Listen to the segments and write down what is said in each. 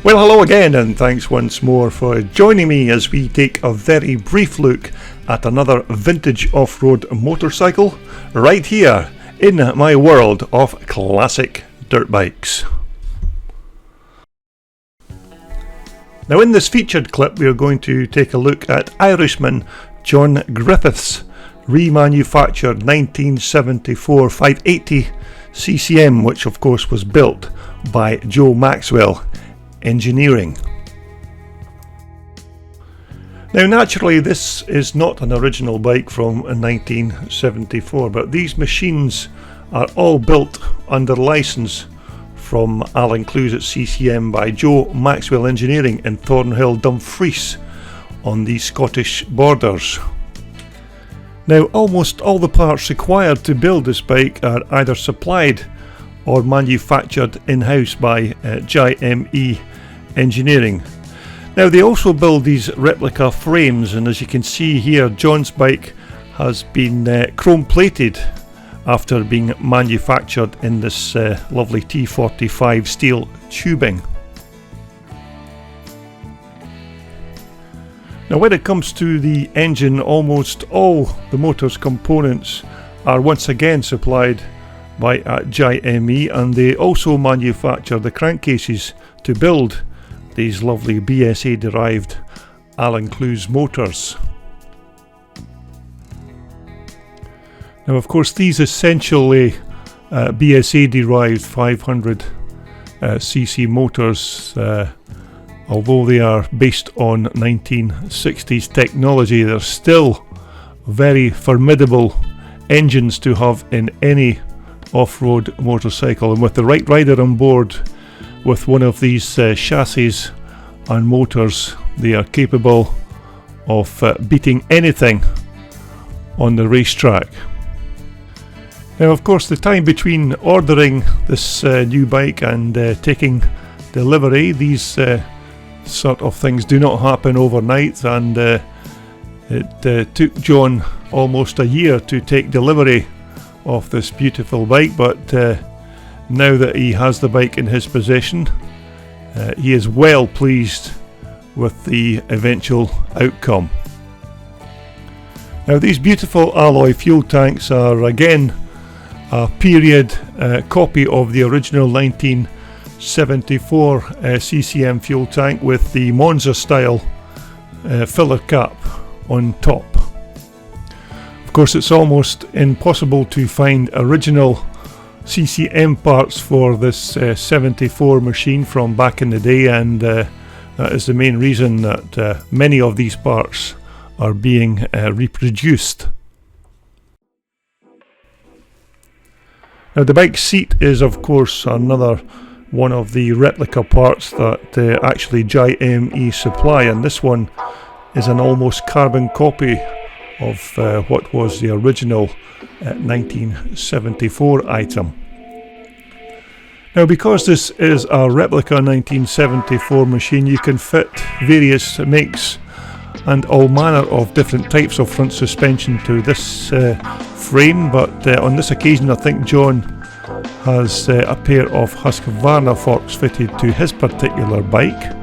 Well, hello again, and thanks once more for joining me as we take a very brief look at another vintage off-road motorcycle right here in my world of classic dirt bikes. Now, in this featured clip, we are going to take a look at Irishman John Griffiths remanufactured 1974 580 CCM, which of course was built by Joe Maxwell Engineering. Now, naturally, this is not an original bike from 1974, but these machines are all built under license from Alan Clues at CCM by Joe Maxwell Engineering in Thornhill Dumfries on the Scottish borders. Now, almost all the parts required to build this bike are either supplied or manufactured in-house by JME Engineering. Now, they also build these replica frames, and as you can see here, John's bike has been chrome plated after being manufactured in this lovely T45 steel tubing. Now, when it comes to the engine, almost all the motor's components are once again supplied by JME, and they also manufacture the crankcases to build these lovely BSA derived Alan Clues motors. Now, of course, these essentially BSA derived 500 cc motors, although they are based on 1960s technology, they're still very formidable engines to have in any off-road motorcycle, and with the right rider on board with one of these chassis and motors, they are capable of beating anything on the racetrack. Now, of course, the time between ordering this new bike and taking delivery, these sort of things do not happen overnight, and it took John almost a year to take delivery of this beautiful bike, but now that he has the bike in his possession, he is well pleased with the eventual outcome. Now, these beautiful alloy fuel tanks are again a period copy of the original 1974 CCM fuel tank with the Monza style filler cap on top. Of course, it's almost impossible to find original CCM parts for this 74 machine from back in the day, and that is the main reason that many of these parts are being reproduced. Now, the bike seat is of course another one of the replica parts that actually JME supply, and this one is an almost carbon copy of what was the original 1974 item. Now, because this is a replica 1974 machine, you can fit various makes and all manner of different types of front suspension to this frame, but on this occasion I think John has a pair of Husqvarna forks fitted to his particular bike.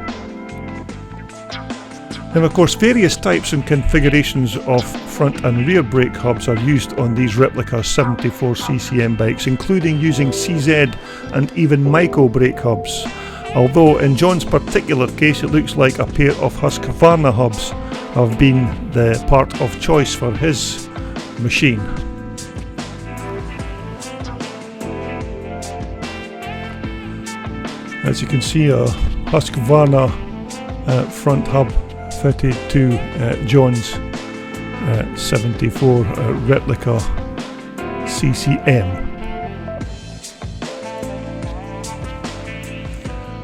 Now, of course, various types and configurations of front and rear brake hubs are used on these replica 74 CCM bikes, including using CZ and even Micro brake hubs, although in John's particular case it looks like a pair of Husqvarna hubs have been the part of choice for his machine. As you can see, a Husqvarna front hub fitted to John's 74 replica CCM.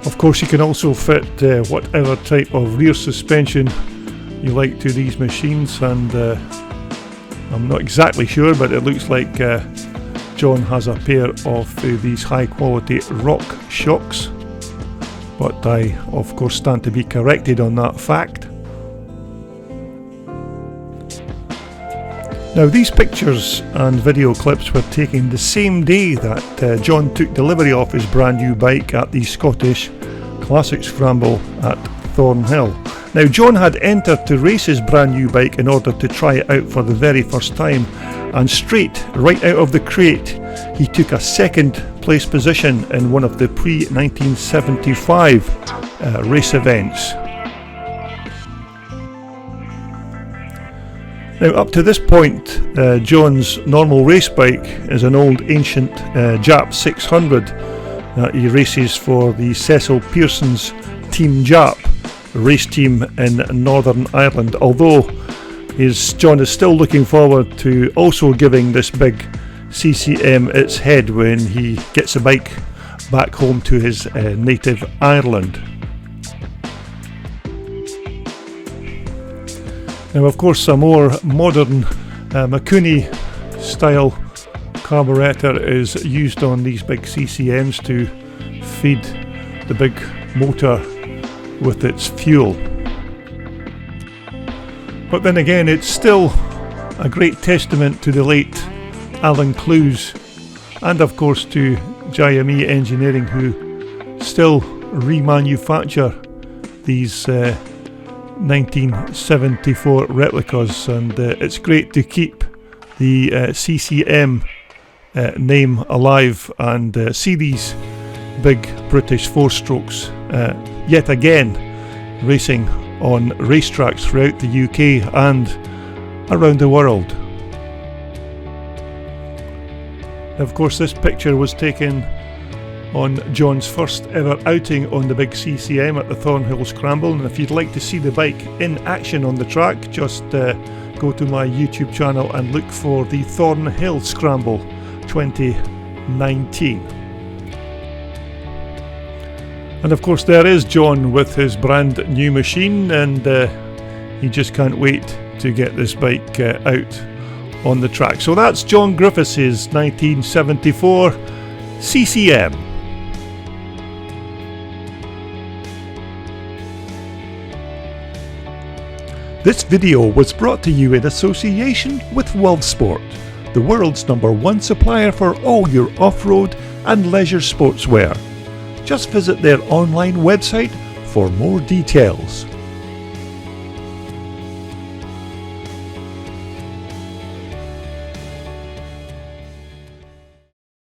Of course, you can also fit whatever type of rear suspension you like to these machines, and I'm not exactly sure, but it looks like John has a pair of these high quality rock shocks, but I of course stand to be corrected on that fact. Now, these pictures and video clips were taken the same day that John took delivery of his brand new bike at the Scottish Classic Scramble at Thornhill. Now, John had entered to race his brand new bike in order to try it out for the very first time, and straight right out of the crate he took a second place position in one of the pre-1975 race events. Now, up to this point, John's normal race bike is an old ancient Jap 600 that he races for the Cecil Pearson's Team Jap race team in Northern Ireland, although John is still looking forward to also giving this big CCM its head when he gets a bike back home to his native Ireland. Now, of course, a more modern Makuni style carburetor is used on these big CCMs to feed the big motor with its fuel. But then again, it's still a great testament to the late Alan Clues, and of course to Irishman Engineering, who still remanufacture these 1974 replicas, and it's great to keep the CCM name alive and see these big British four-strokes yet again racing on racetracks throughout the UK and around the world. Of course, this picture was taken on John's first ever outing on the big CCM at the Thornhill Scramble, and if you'd like to see the bike in action on the track, just go to my YouTube channel and look for the Thornhill Scramble 2019. And of course, there is John with his brand new machine, and he just can't wait to get this bike out on the track. So that's John Griffiths' 1974 CCM. This video was brought to you in association with WorldSport, the world's #1 supplier for all your off-road and leisure sportswear. Just visit their online website for more details.